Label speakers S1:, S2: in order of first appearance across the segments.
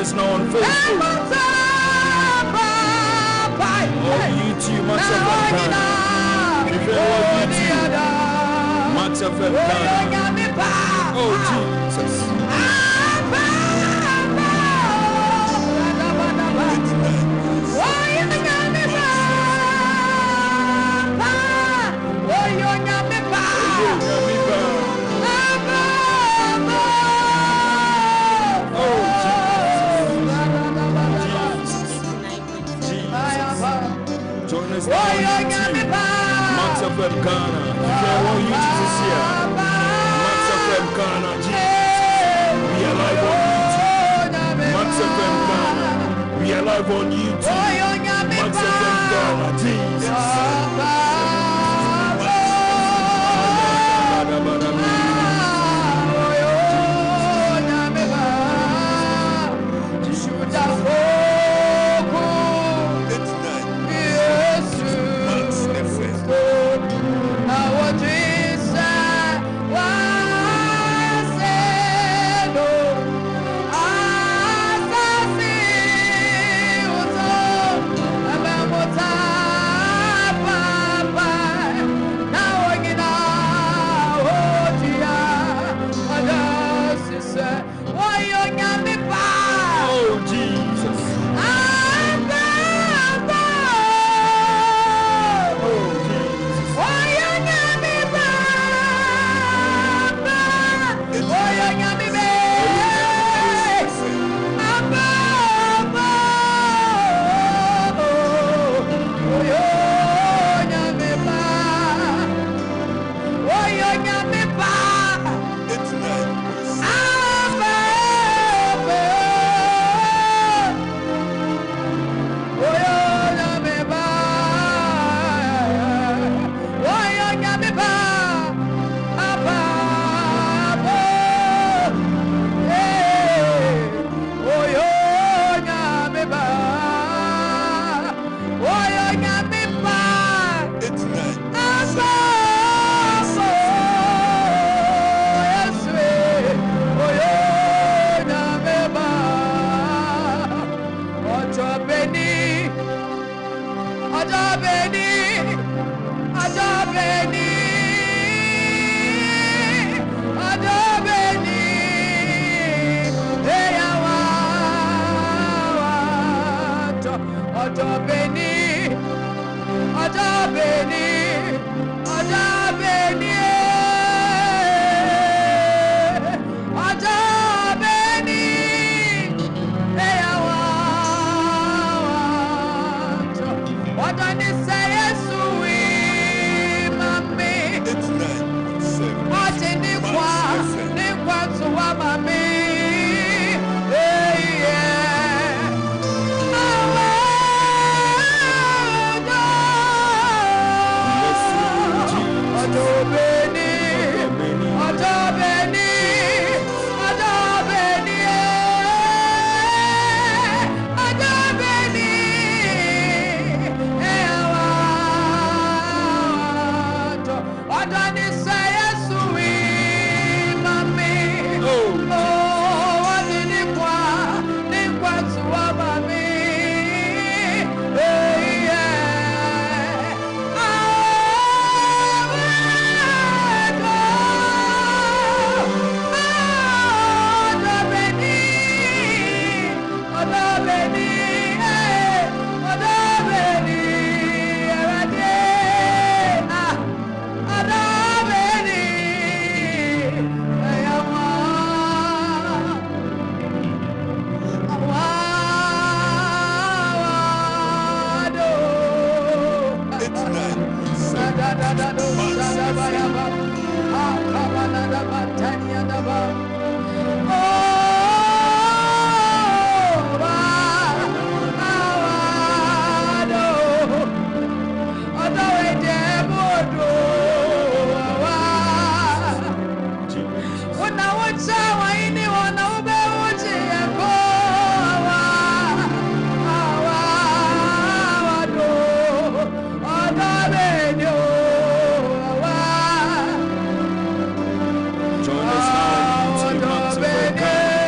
S1: is now on Facebook. On YouTube, Max89. Max89. Oh, Jesus. Join us now on YouTube. Max.fm Ghana. You can on YouTube this year. Max.fm Ghana. Jesus. We are live on YouTube. Max.fm Ghana. We are live on YouTube. Max.fm Ghana. Jesus. Join us now on YouTube, Max.fm Ghana.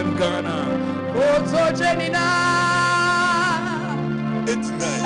S1: FM Ghana.
S2: It's nice.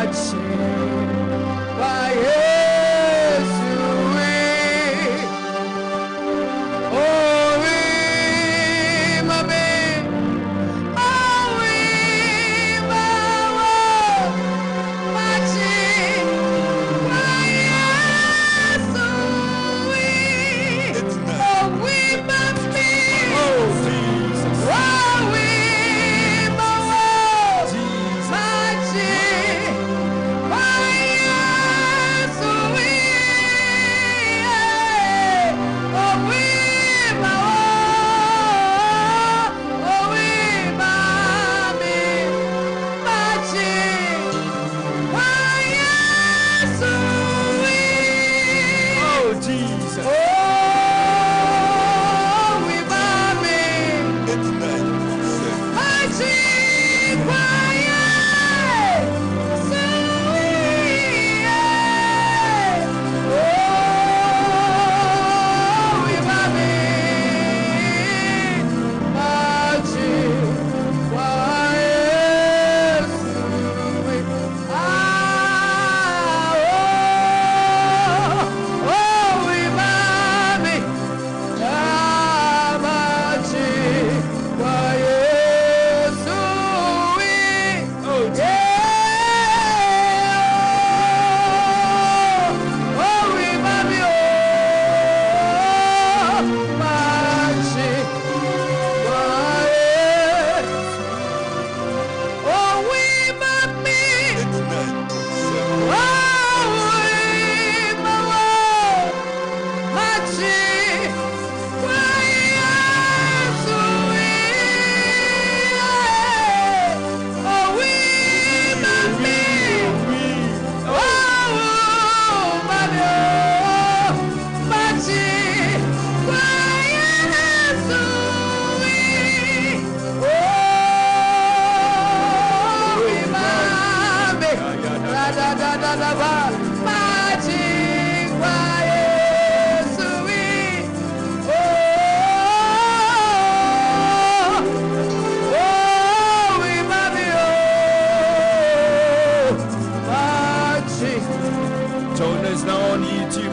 S1: Max FM. Oh, Jesus.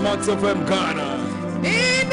S1: Max FM Ghana.
S3: In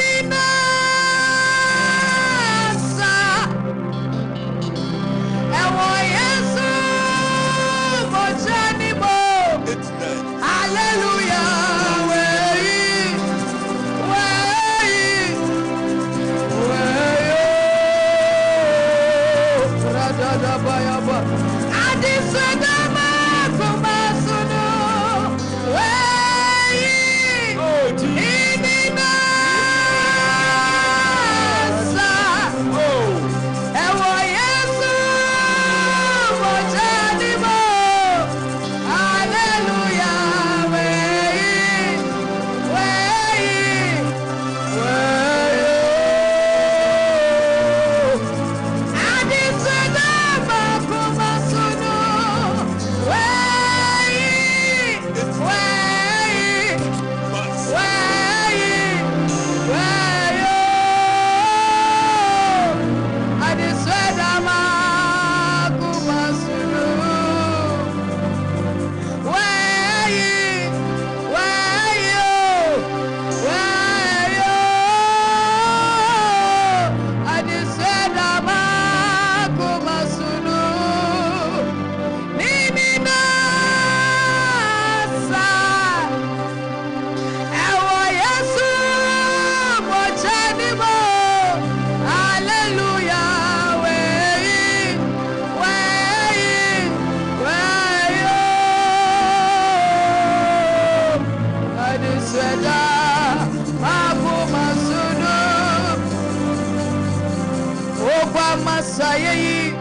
S2: Masaye,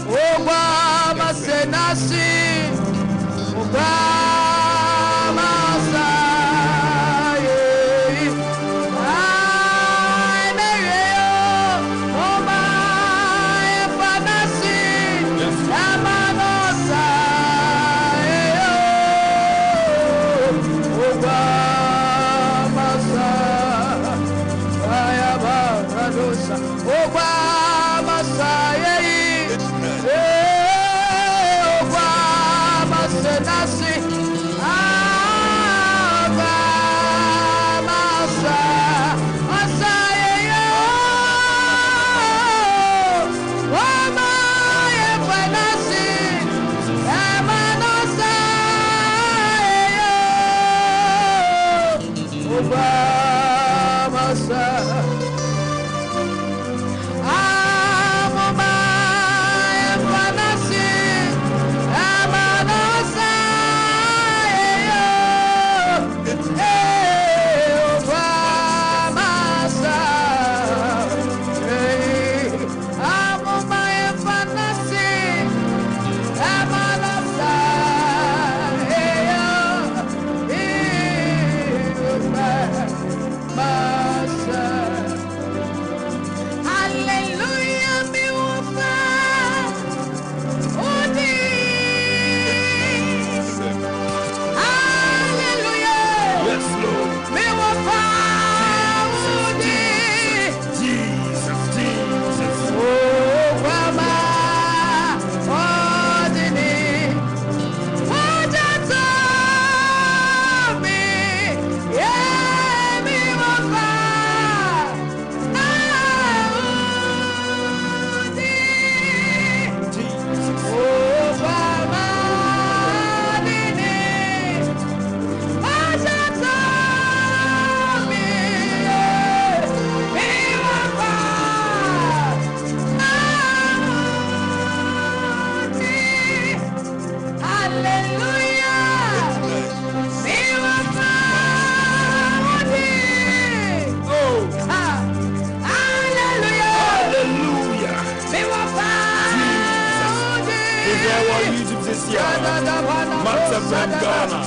S2: Obama Senasi, Obama Masaye, Obama Fanasi, Yamanosa, Obama Sayabaradosa, Obama Saye, Obama Senasi, Obama Saye, Obama Fanasi, Yamanosa, Obama Saye.
S1: Max89.7fm Ghana.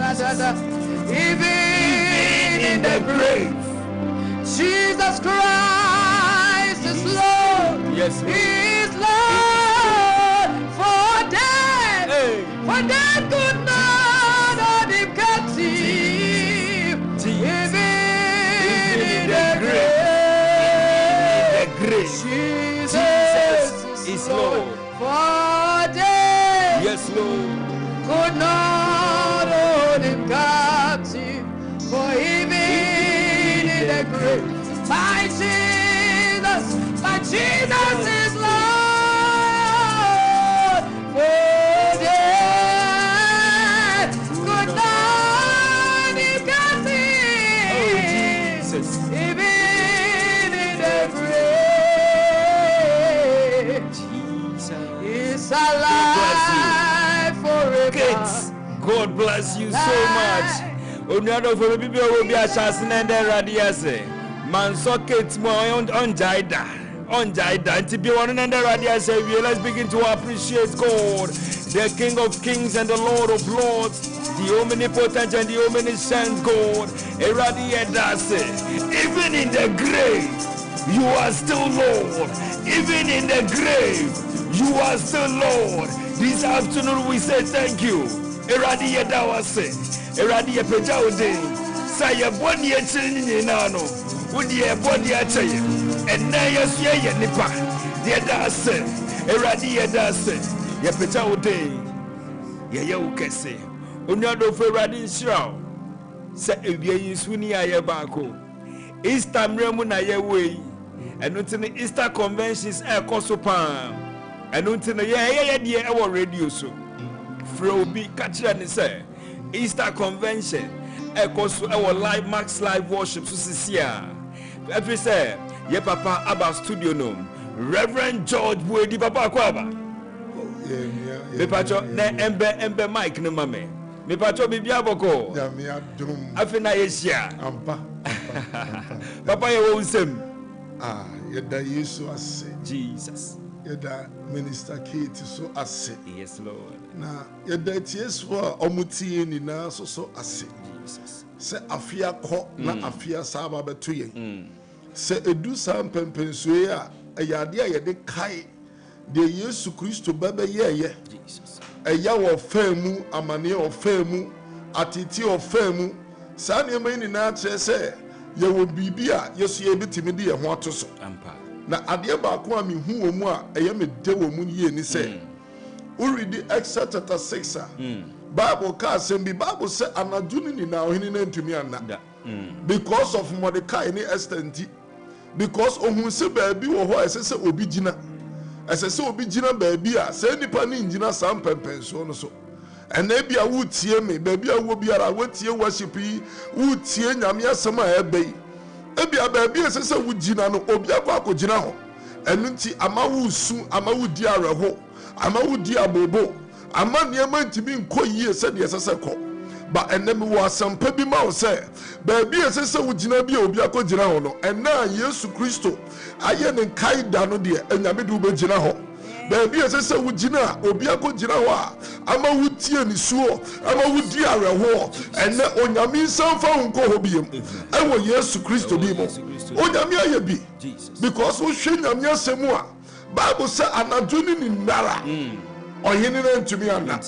S2: Even in the grave, Jesus Christ is Lord.
S1: Yes, Lord.
S2: He is Lord for death. For death could not hold him captive. Even in the grave, Jesus is Lord for death.
S1: Yes, Lord.
S2: Could not hold him captive. For even in the grave, my Jesus is Lord for death. Could not him captive.
S1: Oh, Jesus.
S2: Even in the grave,
S1: Jesus.
S2: is alive forever.
S1: Kids, God bless you so much. Onuado for people will be a chance and radiase. Man socket more on Jaida. On Jaida. To be one and radiase. Let's begin to appreciate God, the King of Kings and the Lord of Lords, the omnipotent and the omniscient God. Even in the grave, you are still Lord. Even in the grave, you are still Lord. This afternoon we say thank you. Eradi Dawase. Eradi Pejaude. Saya body a chinano. Would ye body a chay? And Nayas ye nipa. Dear Dase. Eradi Dase. Ye Pejaude. Ye Yokese. Unyado for Radin Shroud. Say Ebia Swini Ayabako. Easter Remuna Yaway. And until the Easter conventions air Kosopan. And until the year our radio so. Frobi catcher and say Easter convention echoes our live Max live worship so every say ye papa Abba studio no Reverend George Wedi papa kwaba me pacho na embe mic no mame me pacho bibia boko afina yesia ampa papa ye wo nsem
S3: yeda Yesu ase
S1: Jesus
S3: yeda Minister Kate so ase.
S1: Yes, Lord.
S3: Na yeda tieso omutie ni na so ase.
S1: Jesus.
S3: Se afia ko na afia saba beto yen. Se edu sam pempensue a ayade a yede kai de Yesu Kristo baba ye.
S1: Jesus.
S3: Eya wo famu amane wo famu atiti wo famu sa ne mai ni na kire se ye wo bibia Yesu ye bitimi de ye ho atoso.
S1: Ampa.
S3: Na ade ba ko ami hu wo mu a eye me de wo mu ye ni se we read the Exodus chapter 6 Bible ka say Bible say anadunu ni na ohini na ntumi anna because of Mordecai ni Esther nti because ohun se ba bi wo ho ese se obi gina ba bi a se nipa ni ngina sam pempenso no so ena bia wo tie me ba bia wo biara wo tie worship yi wo tie nyame asem a ebe ebia ba bia ese se wo gina no obi akwa gina ho enu nti ama wo su ama wo di areho ama wo di abobo ama niema ntimi nko yie se de ese se ko ba enem wo asampa bi ma wo se ba bia ese se wo gina bia obi akwa gina ho no ena Yesu Kristo aye ne kaida no de enyame de wo be gina ho baby ese se wo gina obi akọ gina ho a ama wo tie ni suo ama wo di areho ene onyame nsamfa nko ho biem ewo Yesu Kristo bi mo onyame aye bi because wo hwe nyame asemu a Bible say anaduni ni nara ohini na ntumi anda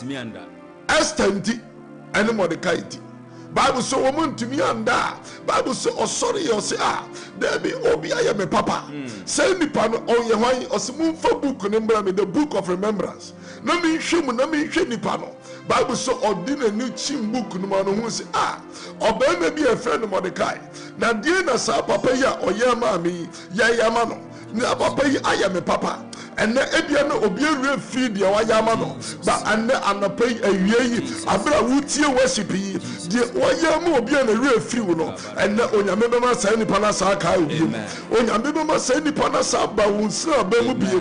S3: Esther nti ene Mordecai ti Bible say wo ntumi anda Bible say osori yo say Debi obi aye me papa say nipa no onye hwan osimu fa book ne mbra me the book of remembrance na me hwemu na me hwe nipa no Bible say odina ni chim book no ma no hu say obema bi e friend Mordecai na die na sa papa ya oye ma me ya ma no na papa yi aye me papa ene ebia na obi ewe feed ya wa ya ma no ba ane anapai awie yi abra wutie worship yi die oya ma obi na ewe free no ene onyame be ma sa nipa na sa ka obi onyame be ma sa nipa na sa ba wonsa ba mu bie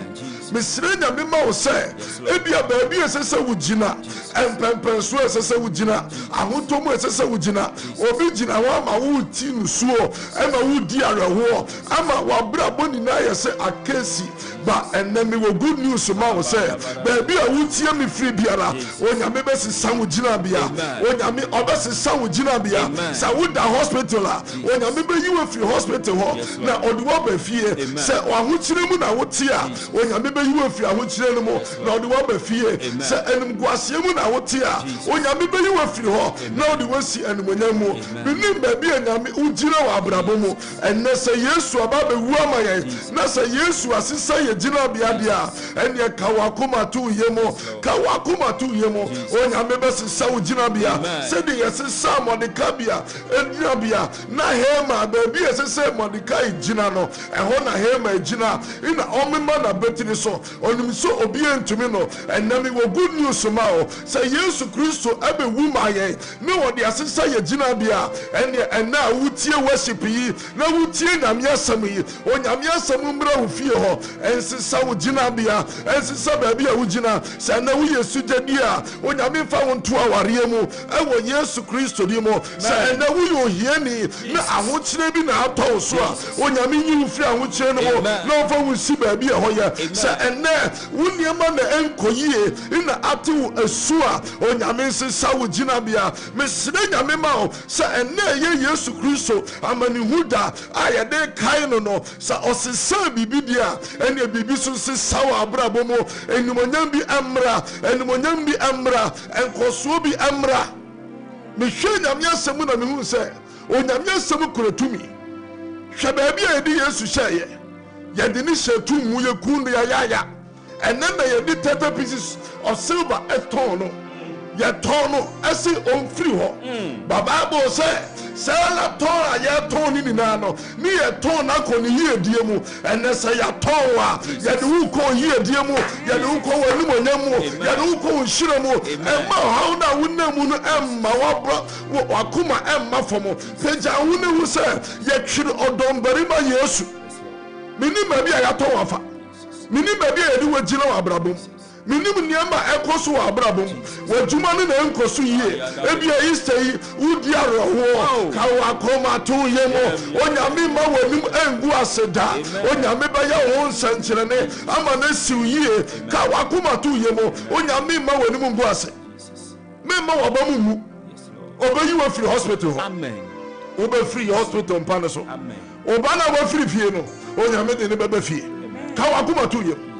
S3: mesire nyame ma wo se ebia ba bia sese wo gina empempenso sese wo gina ahotomu sese wo gina obi gina wa ma wo ti nusuo e ma wo di areho ama wa bra boni na ye se akesi ba enemi wo good news ma wo say baby a wutie me free biara onyame be sisa wo gina bia onyame obesisa wo gina bia sa wo da hospital a onyame be yiwe free hospital ho na oduwo ba fie se ahokyire mu na wo tie a onyame be yiwe free ahokyire no mu na oduwo ba fie se enim guase mu na wo tie a onyame be yiwe free ho na oduwo si enimonyam mu binim ba bia nyame ugina wa abrabo mu enne se Yesu aba be wu amaye na se Yesu asisa ye gina bia dia enne kawakoma tu yemo kawakoma tu yemo onyame be sisa wo gina bia se de yesisa Modika bia egina bia na hema ba bia sese Modika gina no eho na hema gina ina omema na betini so onim so obi entumi no enne wo good news ma o se Yesu Kristo abe wu maye ne wo de asisa ye gina bia enne na wutie worship yi na wutie nyame asam yi onyame asam mbra wo fie ho ensisa wo gina bia ensisa ba bia wo gina se na wo Yesu jadi a onyame fa wo nto aware mu ewo Yesu Kristo di mo se enne wo yo hiani na ahokyere bi na atɔ so a onyame nyi wo fie ahokyere no mo na fa wo si ba bia ho ye se enne wo niema na enkoyie na ate wo asu a onyame nsisa wo gina bia mesire nyame ma o se enne ye Yesu Kristo amani huda ayede kai no sa osisa bibi dia ene bibi so sisa wa abrabo mo enumonyam bi amra enkoso bi amra mehwe nyame asem na mehu se onyame asem kuratumi hwe ba bia edi Yesu hyeye yede ni shetu mu ye kundu ya ene na yedi 30 pieces of silver etono ye tono ese on free ho baba bo se sala tora ye toni ni nano ni ye tona ko ni ye die mu ene se ya towa ye de wu ko ye die mu ye de wu ko wani mo nyamu ye de wu ko shira mu emma how na wunna mu no emma wabra wakuma emma fomo peja wunna wu se ye twiri odom barima Yesu mini ma bia ya towa fa mini ma bia ye de wagina wa abrabom minim niema ekoso wa abrabom wajuma ne na enkoso yie ebia Easter yi udi arowo ka wa koma to yemo onyame ma wanim engu aseda onyame ba ya wo nsankyerene ama na siw yie ka wa koma to yemo onyame ma wanim engu ase me ma wabamu mu obayi wa free hospital ho amen oba free hospital mpane so amen oba na wa free fie no onyame de ne beba fie ka wa koma to yemo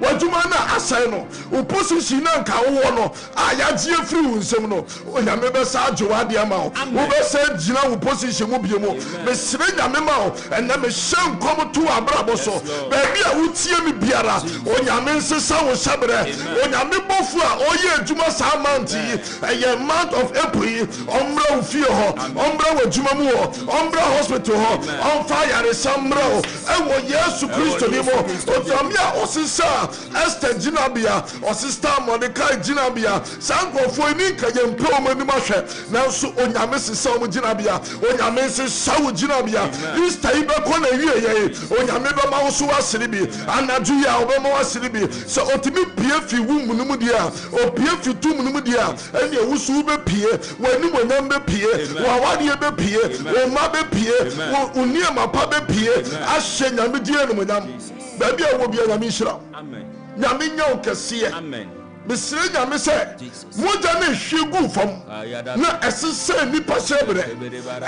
S3: wajuma na asai no opposition na nka wo no ayagie free unsem no onyame be sa adwowa de ama wo be sa gina opposition mu biemo me sire nyame ma wo ena me hyen kom to abrabo so ba bia wutie mi biara onyame nsesa wo sabre onyame bofu a oye adwuma sa manti eye month of April omra wo fie ho omra wajuma mu ho omra hospital ho on fire samra ho ewo Yesu Kristo ni mo otamia osisa Esther Jinabia or Sister Modika Jinabia Sanko for any Kayan Poma now so Onyame Samu Jinabia Onyame Sawu Jinabia this Taiba Kona ye Onyame Mausu Silibi Anajuya Obama Silibi so Otimi PF Munumudia or PF 2 Munumudia and your Usube Pie when you were number Pie Wawadi Pie or Mabe Pie Uniama Pabe Pie Ashen Yamidia Baby I will be a Mishra. Amen. Yaminyo kesiye. Amen. Misre nyame se moja ne hwegu fam na esese nipa shebre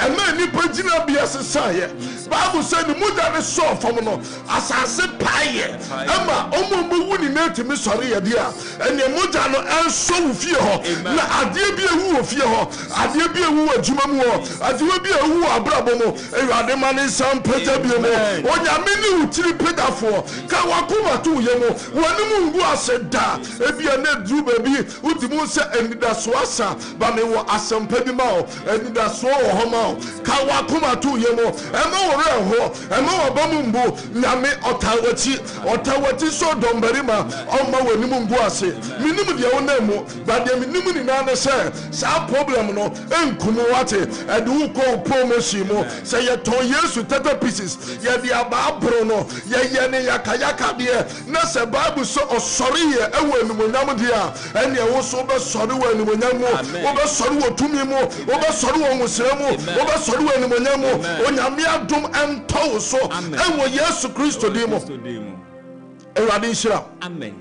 S3: ema nipa gina bia sesaye Bible say ni moja ne so fam no asase paye ema omo wuni na timi sori ye dia ene moja no enso wo fie ho na ade bia wu wo fie ho ade bia wu adwuma mu ho ade bia wu abrabo mu ewade mane sam peta bia mu onyame ni utiri pedafo ka wakoma to ye mu wani mu ngu aseda ebia do baby utimu se enida soasa ba me wo asempa bi ma o enida so wo ho ma o ka wa kuma to ye mo ema wo re ho ema wo ba mu mbo nyame otawati so dombari ma o ma wani mu ngu ase minim de wo na mu ba de minim ni na na se sa problem no enkumu wate edu ko promotion mo se ye ton Yesu 30 pieces ye de aba bro no ye ne yakayaka de na se Bible so osori ye ewo enumonyam de ene wo so be sori wo enumonyam mo wo be sori wo tumi mo wo be sori wo nwusere mo wo be sori wo enumonyam mo onyame adom ento so ewo Yesu Kristo di mo Ewurade nhyira.
S1: Amen.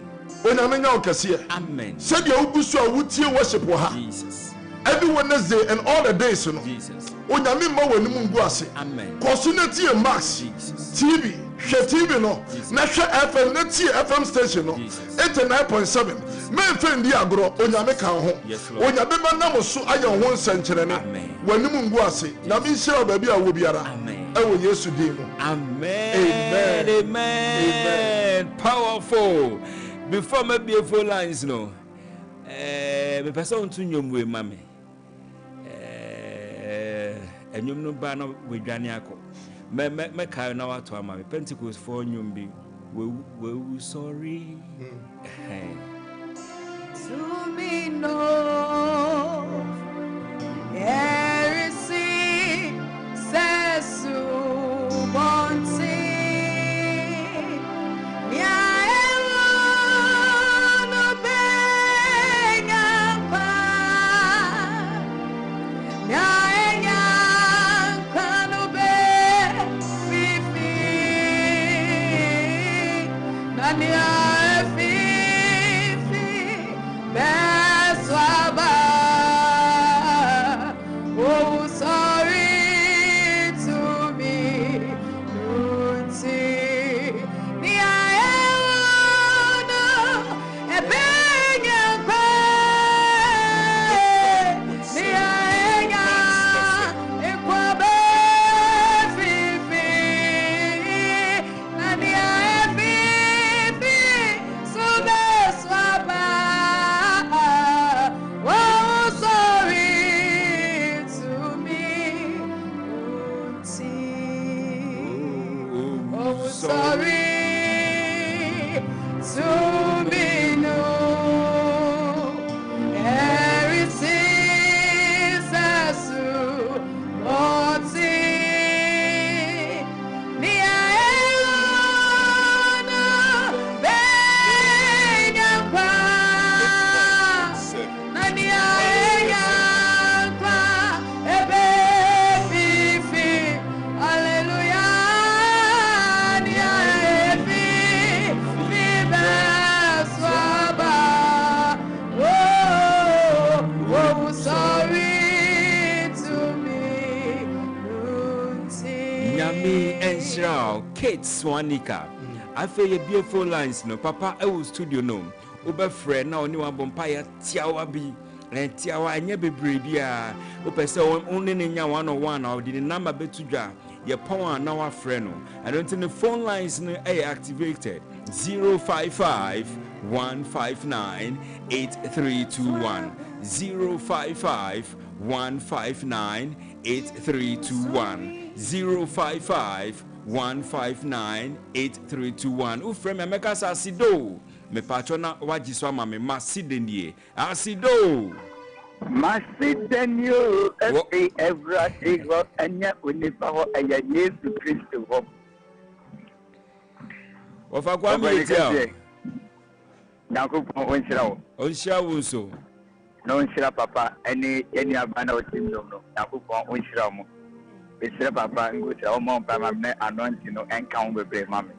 S3: Onyamenya okasiye.
S1: Amen.
S3: Said your ubusu a wutie worship wo ha.
S1: Jesus.
S3: Every Wednesday and all the days, you know.
S1: Jesus.
S3: Onyame ma wani mungu ase.
S1: Amen.
S3: Kosuneti and Max TV. She TV no. Na she FM na tie FM station no. 89.7. Me friend di agro onyame kan ho. Onyame ma na mo so aye ho nsenkyerene. Wani mungu ase. Na bi hira baabi a wo biara.
S1: Amen.
S3: Ewo Yesu din mu.
S1: Amen.
S3: Amen.
S1: Amen. Powerful. Before my beautiful lines no. Me person to nyomwe mame. Enyom no ba na wedwane akọ. Me kai na wato ama me Pentecost for nyom bi. We sorry.
S2: To me no heresy says to Bonte.
S1: Swaniker. I feel your beautiful lines no papa I will studio no oba friend na oni wa bompaya tiawa bi and tiawa anya bebre bia o pese only nya 101 or the number betudwa your power na wa friend no I don't think the phone lines no activated 055 159 8321 055 159 8321 055 1598321. Ufrem America Asido. Me patrona wajiswa mame Masidenie. Asido.
S4: Masidenio Evra Ego Anya Unipaho Aya Yesu Christo.
S1: Ofa kwa militia.
S4: Nako onshira.
S1: Onshira wunso.
S4: No onshira papa any abana otimdo no. Nako onshira mo. Besira papa nguta omo pama me anointing no enka bebre mame.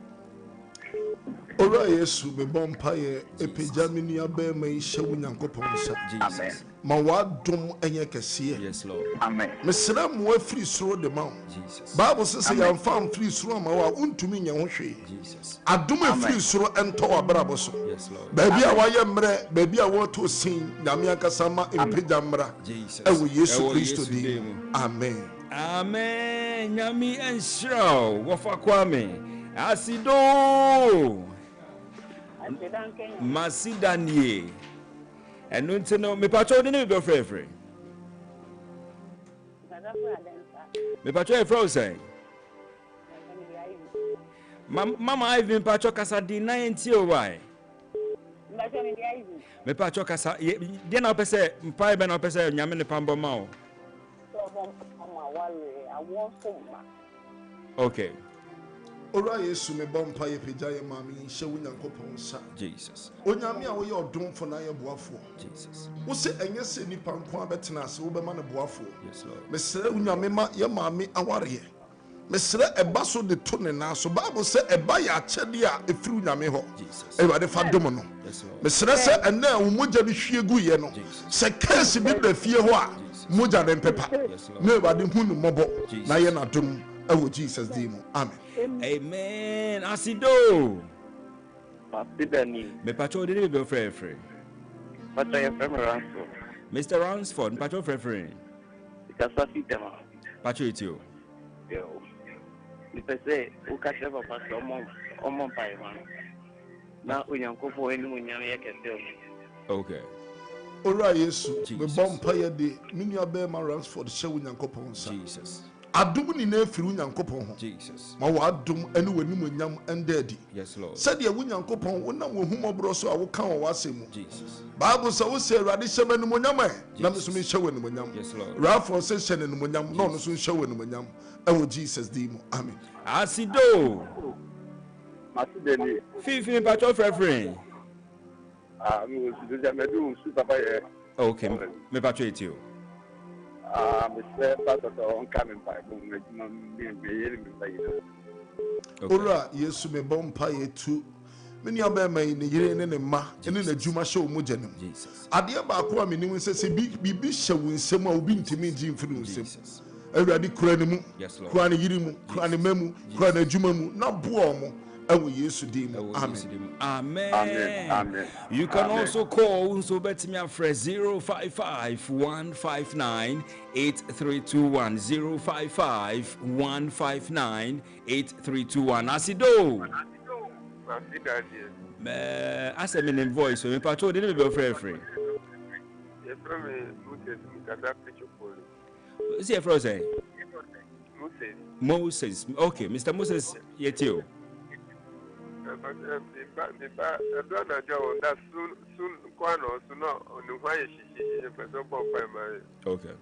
S3: Ora Yesu be bompa ye epejamini abema ihyewu Nyankopon sa.
S4: Amen.
S3: Ma wadom enye kese.
S1: Yes Lord.
S4: Amen.
S3: Mesra mo afri soro de ma.
S1: Jesus.
S3: Bible says ya fam free soro ma wa untumi nya ho hwe.
S1: Jesus.
S3: Adom afri soro ento abrabo so.
S1: Yes Lord.
S3: Baabi a waye mre, baabi a woto sin, nyame akasa ma empejamra.
S1: Jesus.
S3: Ewo Yesu Kristo di. Amen.
S1: Amen. Nyami enshro wofa kwame. Asido. Masidanie. And no to know me patro de be free. Me patro e frozen. Mama I've been patro kasa di 90 o why. Me patro kasa de na pese mpa be na pese nyame ne pambo ma o. Okay.
S3: Ora Yesu me bompa ye peja ye mami hyewu Nyankopon sa.
S1: Jesus.
S3: Onyame a wo ye odomfo na ye boafo.
S1: Jesus.
S3: Wo se enye se nipa nko abetena ase wo be ma ne boafo.
S1: Yes Lord.
S3: Me sere onyame ma ye mami aware. mesrɛ ɛba so de to ne nan so Bible sɛ ɛba yɛ akyɛde a ɛfiri Nyame hɔ Awurade fa dom no mesrɛ sɛ ɛnɛ wo mogya no hwie gu yɛ no sɛ kɛse bi bra fie hɔ a mogya ne mpepa na Awurade hu no mmɔbɔ na yɛ n'adom ɛwɔ Jesus din mu amen
S1: asido
S5: Me
S1: pacho de be frɛ Mr. Ransford pacho frɛ pacho itio
S5: Say, who catch ever pass on by one. Now, we young couple, anyone can tell me.
S1: Okay.
S3: All right, yes, we bomb pay de Minia Bear Ransford show Yankopon.
S1: Jesus.
S3: I do in a few Yankopon.
S1: Jesus.
S3: My word dum anyway, Yam and Daddy.
S1: Yes, Lord.
S3: Said the Win Yankopon, when I will whom broso, I will come or was him.
S1: Jesus.
S3: Bible so say Radisha and Munyama, Namasumi show in Munyam.
S1: Yes, Lord.
S3: Ralph for session in Munyam, no soon show in Munyam. Oh, Jesus, demo. Amen.
S1: Asido. Fifi pacho frɛ. Okay, me pacho itio.
S3: Ora Yesu me bompa yetu meni abema ni yire ne ne ma ene na dwuma hye o mojanem ade ba ko a menim se bibi hye wo nsem a obi ntimi nji mfiri nsem awurade kura ne mu kura ne yire mu kura ne mamu kura ne dwuma mu na boa mo ewo Yesu dim amen
S1: amen. You can also call so bet me afre 055-159-8321 055-159-8321 asido I said in voice so me patrol didn't be free is he frozen Moses okay Mr. Moses yetio okay.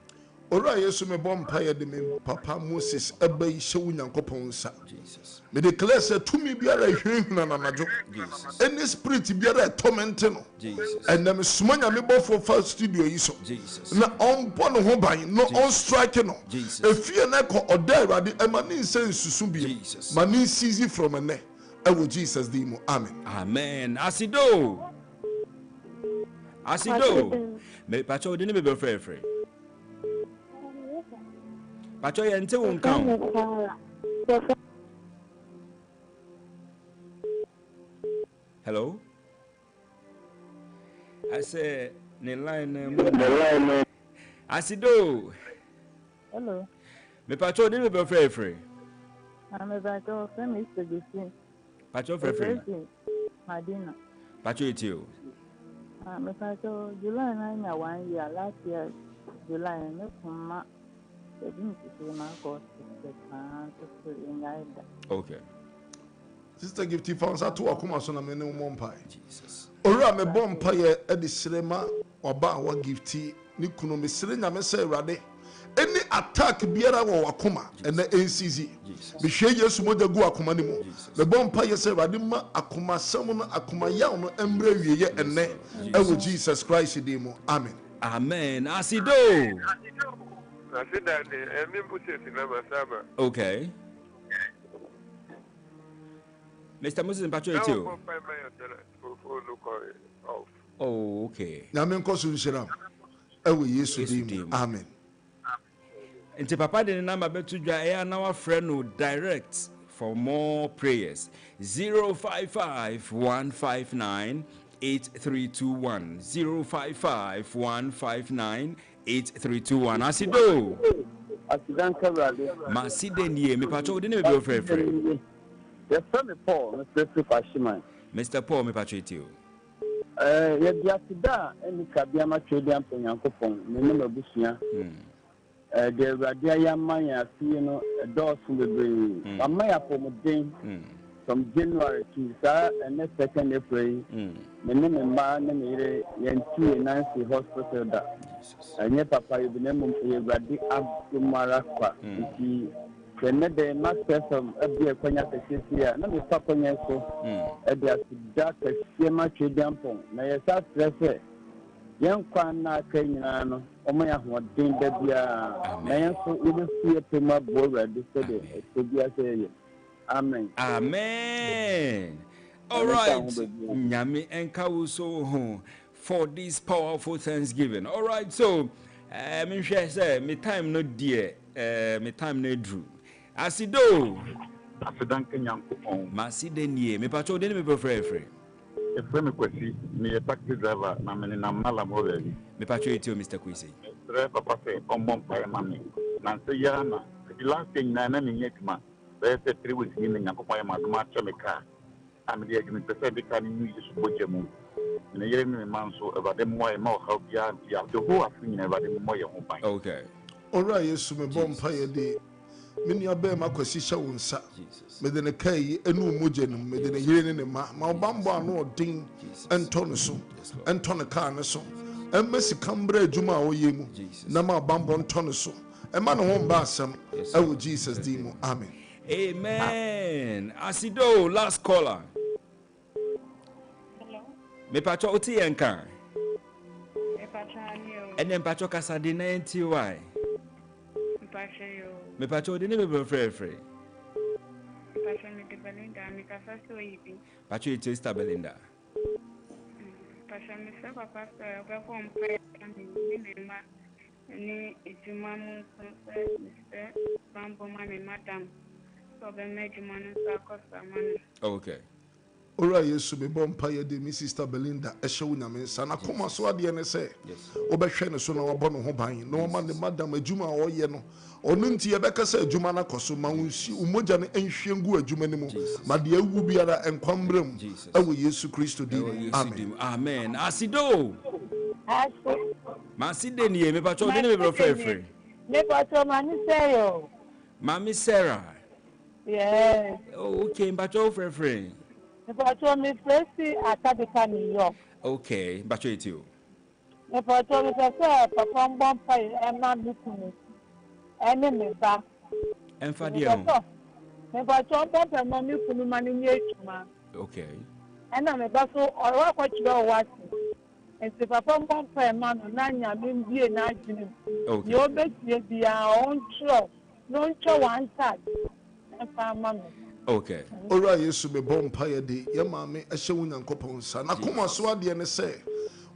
S3: Ora Yesu me bompa ye de me papa Moses eba yi hye Onyankopon sa
S1: Jesus
S3: me declare say tumi biara hwehuna na najo Jesus any spirit biara torment no
S1: Jesus
S3: and them suma nya me bofo fa studio yi so
S1: Jesus
S3: na on pon ho ban no on strike no
S1: Jesus
S3: efie na ko oda Awurade emani nsen susu bi
S1: Jesus
S3: mani seize from ene ewo Jesus dimo amen
S1: amen asido me pacho de ne be frɛ pacho yente won kan hello I say the line asido
S6: hello
S1: me pacho de ne be frɛ
S6: I'm about to finish the business.
S1: Pacho frɛ
S6: Madina.
S1: Pacho itio.
S6: I'm about to July 9 1 year last year July no kuma the didn't see my course
S1: okay.
S3: Sister Gifty found out to akoma so na me ne mo mpa.
S1: Jesus.
S3: Ora me bompa ye e de srema oba wa Gifty ni kunu me sre nya me say Awurade any attack biara wo akoma and the NCZ be hwe Yesu moja gu akoma ni mu me bompa ye say Awurade ma akoma sam no akoma yaw no emre wieye enne e wo Jesus Christ di mu amen
S1: amen asido okay. Mr. Moses Pacho itio. Oh, okay.
S3: Nyame nkoso nshira. Ewe Yesu dim. Amen.
S1: Nti papa de number betu dwa e na wa frɛ no direct for more prayers. 055-159-8321 055-159-8321 asido.
S5: Asidanka brade.
S1: Maside nie me pacho de ne be frɛ.
S5: Yes, Mr. Paul,
S1: Mr. Paul, me patriote.
S5: Yes, Yasida, and Kabiama Trading for Yankopon, the name of Bushia. The Radia Maya, a door from the brain. A Maya from a day from January to and the 2nd April. The name of Man and Yanti Nancy Hospital. And yet, Papa, you name of Radi Abdumarakwa. The master from Abia Konya Pesia, no Mr. Konya so, Abia Daka Sema Chidampon, Naya Dresser, young Kwana Kenyano, ọmọ ya ho den da bia na yenso we see tema bo ready said it bia say amen
S1: amen. All right, nyame enka wo so ho for this powerful Thanksgiving. All right, so me share say me time no dear, me time no drew. Asido
S7: Asidanke Nyankopon.
S1: Maside nie, me pacho de me prefer.
S7: Efrem Kwesi, me a taxi driver, na me na mala mo be.
S1: Me pacho etio Mr. Kwesi.
S7: Driver papa say ombon pa mami. Na say ya na, the last thing na me nyetuma. Be say 3 weeks ni Nyankopon ya maduma cha me ka. Am dey agimi pese de ka ni Yesu boje mu. Na yere me man so eba de mo e ma o help ya the whole afin eba de mo ye ho ban.
S1: Okay.
S3: Ora Yesu me bompa ye de mini abe makwasi hye wo nsa me de ne kai enu moje no me de ne yere ne ma obambo ano odin ento ne so ento ne ka ne so emmesi kambra adwuma a oye mu na ma obambo ento ne so ema ne ho mba asem ewo Jesus di mu amen
S1: amen. Asido last caller.
S6: Hello.
S1: Me pacho oti enka
S6: Me pacho anio.
S1: ene pacho kasa de na enti why
S6: Me pacho yo.
S1: me pacho de ne me prefer.
S6: Me pacho me de Belinda. Me kasa so yibi.
S1: Pacho eti Sister Belinda.
S6: Pacho me se papa so obe ko mpe ni me ma ni ejuma mu so se bambo ma me madam. So be me ejuma no so akosa man.
S1: Okay.
S3: Ora Yesu me bompa ye de mi Sister Belinda ehye wo nyame nsa na koma so ade ne se obehwe ne so na wabɔ no ho ban na woma ne madam adwuma a ɔyɛ no ɔno nti ye bɛkasa adwuma na kɔso ma wonsi umoja ne enhwe ngu adwuma ne mu ma de awu biara enkwambram ɛwɔ Yesu Kristo di amen
S1: amen. Asido Maside nie me pacho de ne me prefer.
S8: Me pacho mani seyo.
S1: Mami Sarah.
S8: Yes.
S1: Oh, okay, pacho prefer.
S8: Me pacho me fresi Akabika New York.
S1: Okay, pacho eti o.
S8: Me pacho me say papa mbon pa e ma bitumi. Ene me ba.
S1: Emfa de o.
S8: Me pacho mbon pa ma mi kunu ma ni etuma.
S1: Okay.
S8: Ena me ba so orwa kwa chiba o wasi. Enti papa mbon pa e ma no na nya me mbie na adwene.
S1: Okay.
S8: Yo betie bia on tro. No ncho one side. Emfa ma me.
S1: Okay.
S3: Ora Yesu me bompa ye de ye maame ehye wo nyankopon sa na koma so ade ne se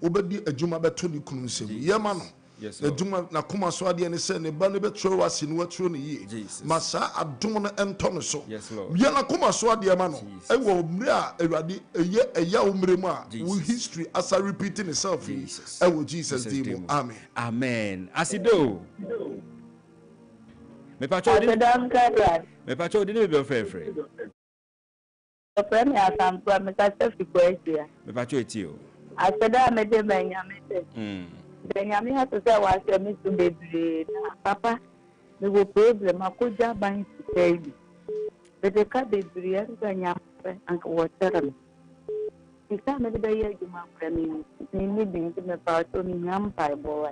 S3: obedi adwuma beto ni kunu nsem ye ma no adwuma na koma so ade ne se ne ba ne betro wase ne watro ne yie masa adom no ento no so ye na koma so ade ma no ewo mre a awurade eye eya umre mu a wo history asa repeating itself ewo Jesus di mu amen
S1: amen. Asido me pacho me pacho de ne be frefre.
S6: Friend ya sampa me ka se fikwesi.
S1: Me pacho eti o.
S6: Aseda me de Benjamin se. Benjamin ha to say wa se me to bebre na papa me go problem akoja ban say. Be de ka bebre ya ga nyam an ko water me. Isa me de be ya juma frame ni bi me pacho ni nyam pa bo.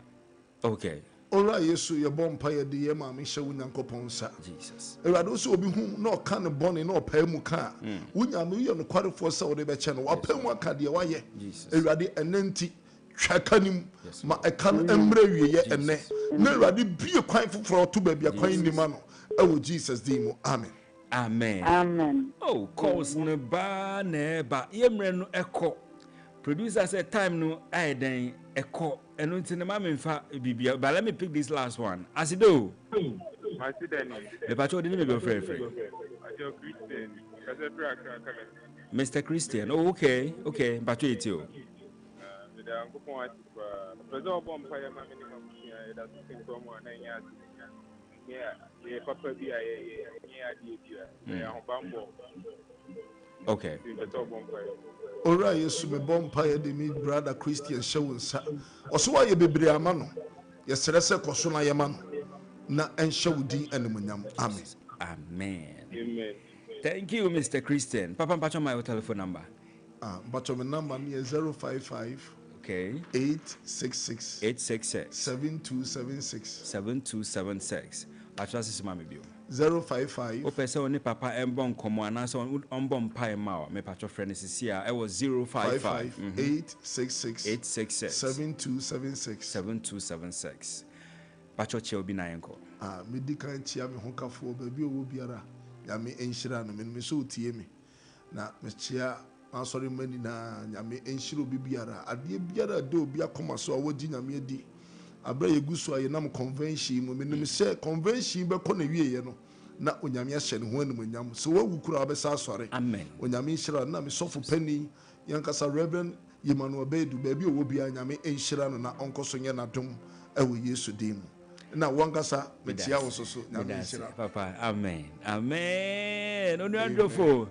S3: Okay. Ora Yesu ye bompa ye de ye ma me hye wo nyankopon sa Jesus ewado so obi hu na oka ne bone na opa mu ka wunya me ye no kwarefo sa wo de be che no opa mu aka de waye ewade enanti twakanim ma eka no emre wie ye enne na ewade bie kwan foforo to ba bia kwan nima no ewo Jesus di mu amen
S1: amen
S6: amen.
S1: Oh calls ne ba yemre no eko producer said time no aiden eko eno nti ne ma me mfa bibia but let me pick this last one Asido me pacho de me be frefre Mr. Christian. Oh okay pacho eti o okay.
S3: Ora Yesu me bompa ye de mi brother Christian shewunsa oso wa ye bebre ama no ye serese koso na ye ma no na enshewudi animunyam amen
S1: amen. Thank you Mr. Christian. Papa pacho my telephone number
S3: but my number is 055
S1: okay
S3: 866
S1: 866
S3: 7276
S1: 7276 pacho sis mama bio
S3: 055
S1: Opese oni papa embon komo anase ombon pai ma me patcho friend sisia e was 055
S3: 866 7276
S1: 7276 patcho che obi na yenko
S3: medical chia me honkafo baby owo biara ya me enhira no me so tie me na me chia ansori mani na ya me enhira obi biara ade biara de obi akoma so awogi nyame adi abra yeguso ayenam convention mo me se convention be ko na wieye no na onyame ahye ne ho anumonyam so wawu kura abesa asore
S1: amen
S3: onyame nhira na me sofo pani yankasa reverend Emmanuel Bedu baby owo bia nyame enhira no na onkoso nye na dom ewo Yesu dim na wankasa metia wo so nyame enhira
S1: papa amen amen onu adofo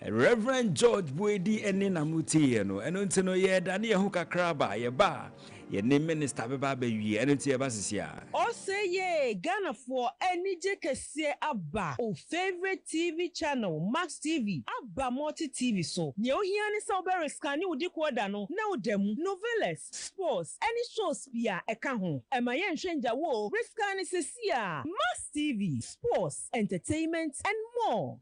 S1: Reverend George Boedi eni namuti no eno ntino ye da ne ho kakra ba ye ba ye ne minister beba ba wie eno nti ye ba sisia
S9: o say ye Ghana for enije kese aba o favorite TV channel Max TV aba multi TV so ne ohia ne se obere scan ne udi koda no na odam novelas sports any shows bia eka ho ema ye nhwenja wo scan ne sesia Max TV sports entertainment and more.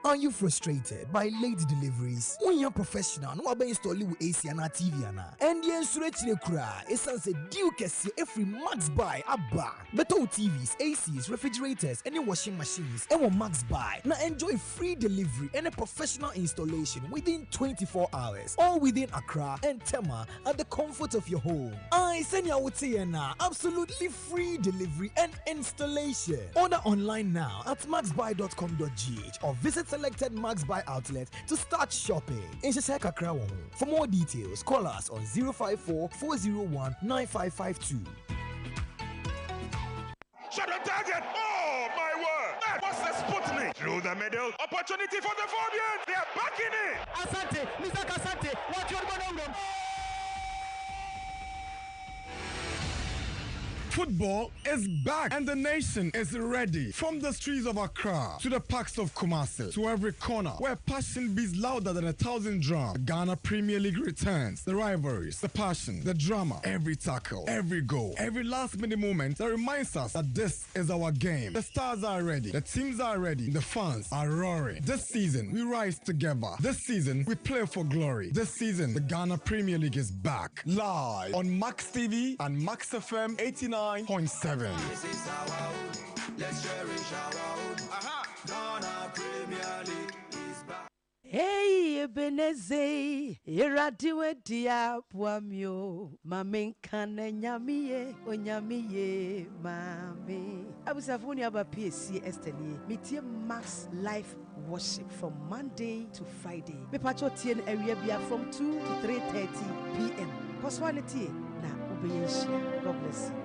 S10: Are you frustrated by late deliveries? When you're professional, no one install you AC and TV and the insurance kura essence due kesi every Max buy abba. Beto TVs, ACs, refrigerators, any washing machines, and Max buy. Now enjoy free delivery and a professional installation within 24 hours, all within Accra and Tema at the comfort of your home. I send you out here now, absolutely free delivery and installation. Order online now at maxbuy.com.gh or visit selected Max Buy outlet to start shopping. In Shashaka Crown. For more details, call us on 054-401-9552.
S11: Shot on target! Oh my word! That was the Sputnik! Through the middle, opportunity for the Fabians! They are back in it!
S10: Asante, Mr. Asante, what you're going on?
S12: Football is back and the nation is ready. From the streets of Accra to the parks of Kumasi to every corner where passion beats louder than 1,000 drums. The Ghana Premier League returns. The rivalries, the passion, the drama, every tackle, every goal, every last-minute moment that reminds us that this is our game. The stars are ready. The teams are ready. The fans are roaring. This season, we rise together. This season, we play for glory. This season, the Ghana Premier League is back. Live on Max TV and Max FM 89.7. This is our home. Let's cherish our home. Ghana Premier League is back.
S2: Hey, Ebeneze, iradiwe dia puamyo, mame nkane nyamiye, onyamiye, mame. Abusafuni aba PSC Estenie, mitie Max Live Worship from Monday to Friday. Me pacho tien area bia from 2 to 3:30 p.m. Poswanity na ubeyeshi. God bless you.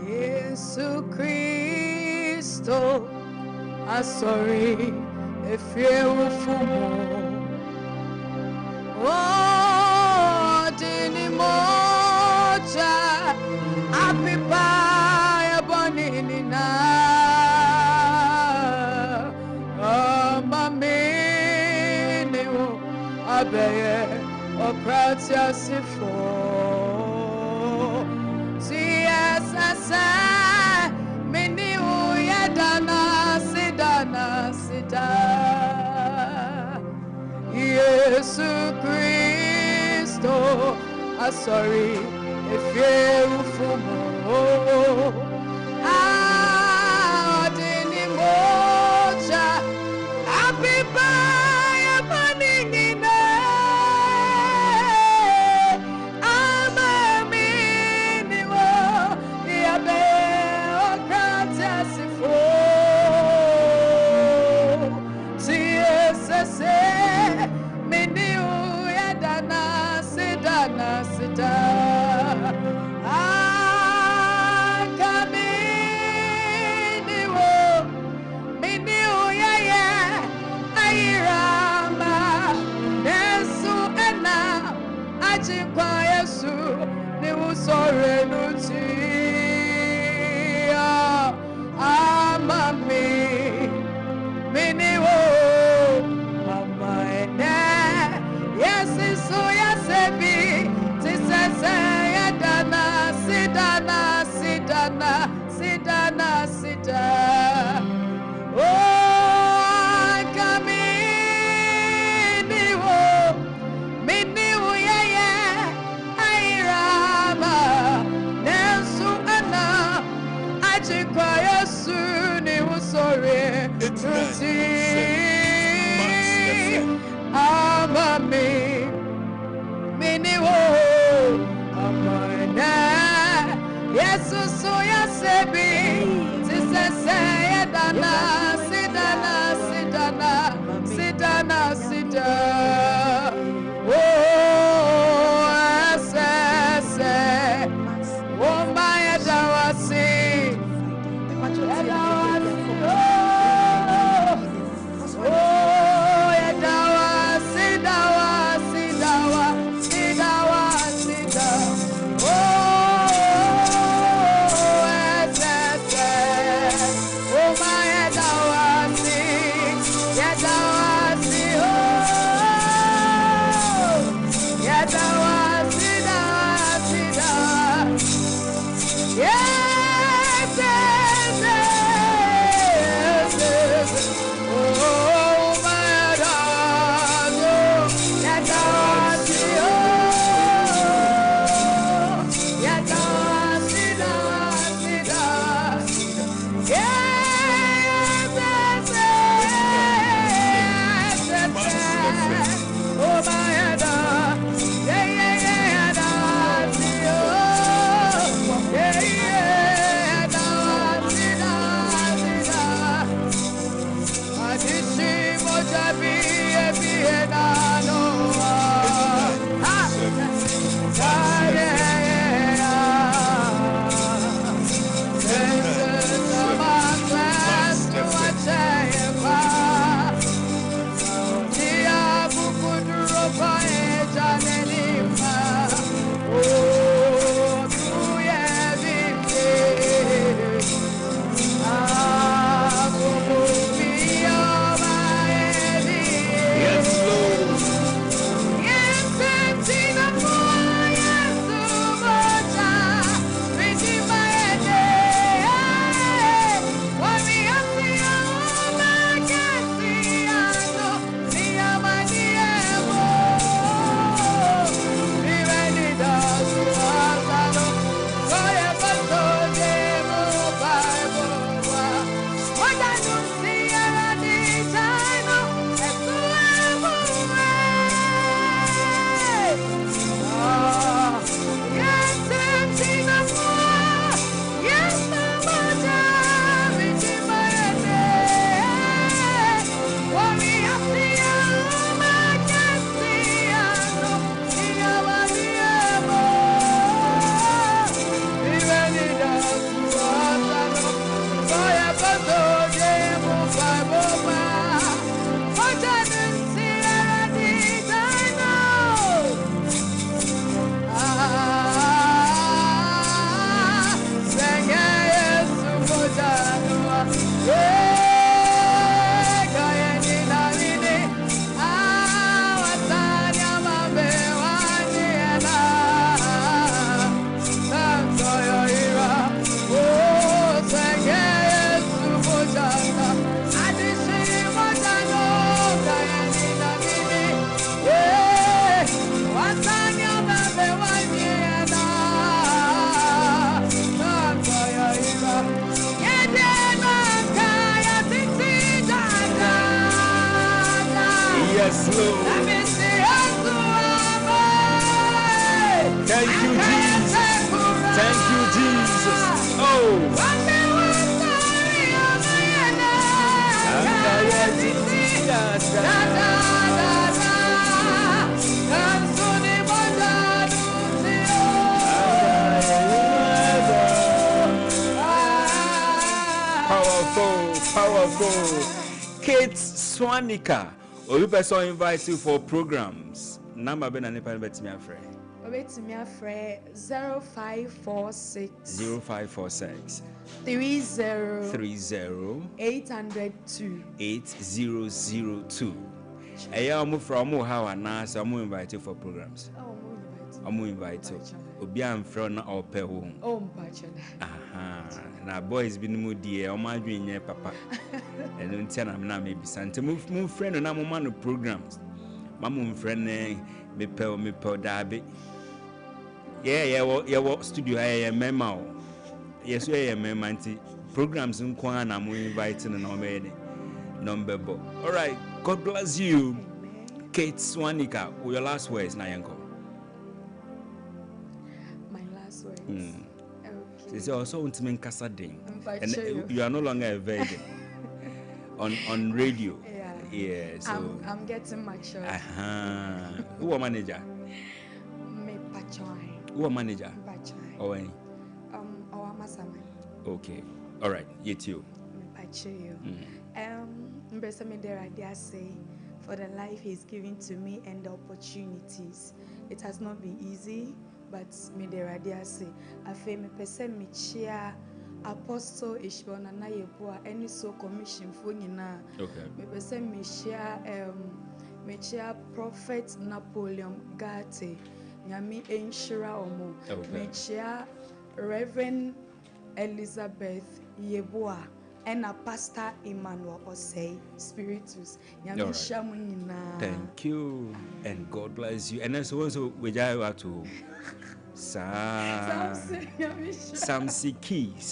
S2: Yesu Kristo asori efiewu fumo o dini moja apipa ebonini na amamene o abeye okratia sifo Sasa mini uya dana sida Yesu Kristo asori efie ufumo adini moja apipa ya paningina Sorry, Lucia, Amami, Miniwo, Mama, yes, it's so yes,
S1: Thank you, Jesus. Thank you, Jesus. Oh. Powerful. Kate Swaniker. Obi person invite you for programs. Number ben and nepa bet me afre.
S13: Bet me afre 0546
S1: 0546
S13: 30 802
S1: 8002. Eya omo from how na so omo invite you for programs. Omo invite you. Obi am from na ope ho.
S13: Oh mpacho.
S1: Aha. Na boys bi no mu die omo adwen papa. Eno ntia na maybe sante mu friend na mo man programs. Mamu friend me pel dabe. Yeah, studio I mema. Yes, we mema anti programs nkwa na mo invite no me number bo. All right, God bless you. Kate Swaniker, your last words na yanko.
S13: My last words.
S1: Okay. So also untimen kasa ding. And you are no longer a virgin on radio. Yeah, so
S13: I'm getting mature.
S1: Who are manager?
S13: Me Pachoy.
S1: Who are manager?
S13: Pachoy.
S1: Or any?
S13: Our Masama.
S1: Okay. All right. You too.
S13: Me Pachoy. Mbesa me there I say for the life He's giving to me and the opportunities. It has not been easy, but me there I say I feel me person me chia. Apostle Ishbona na yeboa any so commission for nyina.
S1: Okay.
S13: Me pese me share Prophet Napoleon Gate. Nyami enshira omo. Me share Reverend Elizabeth Yeboa and a Pastor Emmanuel Osei Spiritus. Nyami shamu nyina.
S1: Thank you and God bless you. And also we just to Samson Keys.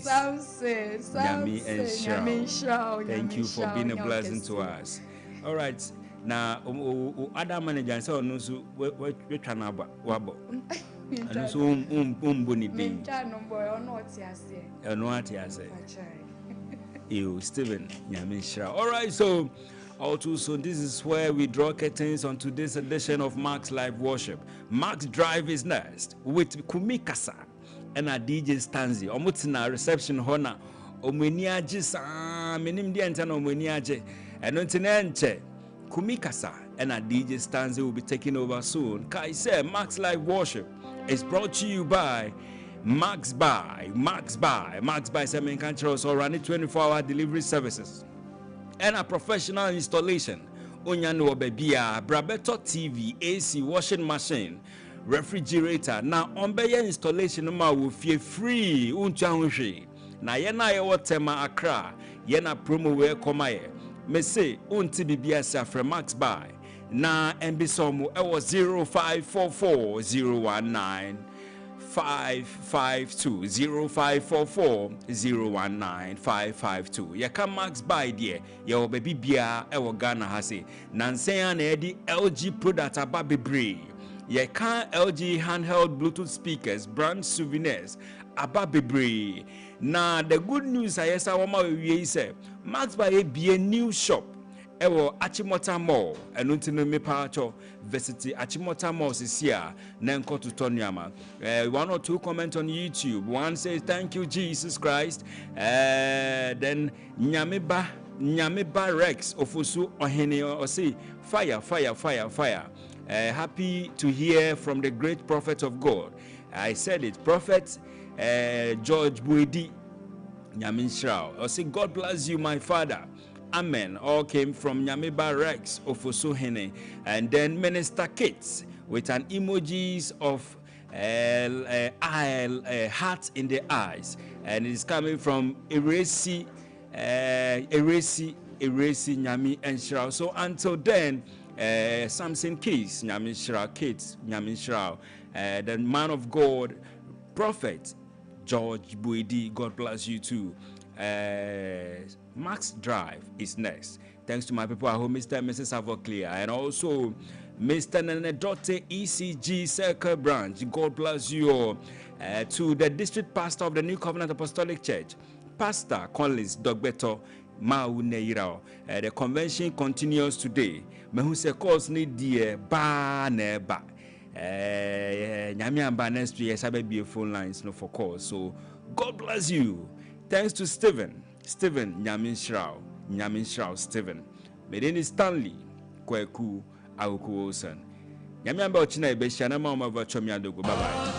S1: Yami and Shaw. Thank you for being a blessing to us. All right. Now, other managers so no so we trying to wabo. And so boni be. You Stephen Yami Shaw. All right, so also, so this is where we draw curtains on today's edition of Max Live Worship. Max Drive is next with Kumikasa and a DJ Stanzi. Omutina reception hona. Omeniaji sa menim di enta na omeniaji. Eno ntinenche Kumikasa and a DJ Stanzi will be taking over soon. Kai say Max Live Worship is brought to you by Max by Semen Controls or running 24-hour delivery services. And a professional installation. Onyano Bebia, Brabeto TV, AC, washing machine, refrigerator. Now, on Baya installation, ma will feel free. Unchaunshi. Na yena ye tema Accra. Yena promo we komaye. Me say, unti bibiasa from Max by. Na embisomu ewo 0544 019 552 0544 019 552. Ya ka Max by there. Ya obebi bia ewo Ghana hase. Nansen na edi LG product ababebre. Ya ka LG handheld Bluetooth speakers, brand souvenirs ababebre. Na the good news ayesa wama we say Max by be a new shop. Ewo Achimota Mall enunti me pacho visit Achimota Mall sisia na nko tutoniama. One or two comment on YouTube. One says thank you Jesus Christ. Then Nyameba Rex ofusu ohene or say fire. Happy to hear from the great prophet of God. I said it, Prophet George Buedi Nyaminshao. I say God bless you my father. Amen. All came from Nyameba Rex Ofosuhene. And then Minister Kits with an emojis of heart in the eyes. And it's coming from Eresi Nyami and Shroud. So until then, Samson Keys, Nyami Shroud, Kits, Nyami Shroud. The man of God, Prophet George Buedi, God bless you too. Max Drive is next. Thanks to my people at home, Mr. and Mrs. Avoclear, and also Mr. Nenedote ECG Circle Branch, God bless you all. To the district pastor of the New Covenant Apostolic Church, Pastor Collins Dogbeto Mauneirao. The convention continues today. Mehuse calls need the ba neba. Nyamiamba next year, sabe be phone lines no for calls. So God bless you. Thanks to Stephen Nyamin Shrao, Stephen. My name is Stanley Kweku Awuku. Nyamiamba ochina ibeshana mama vachomi adogo. Bye bye.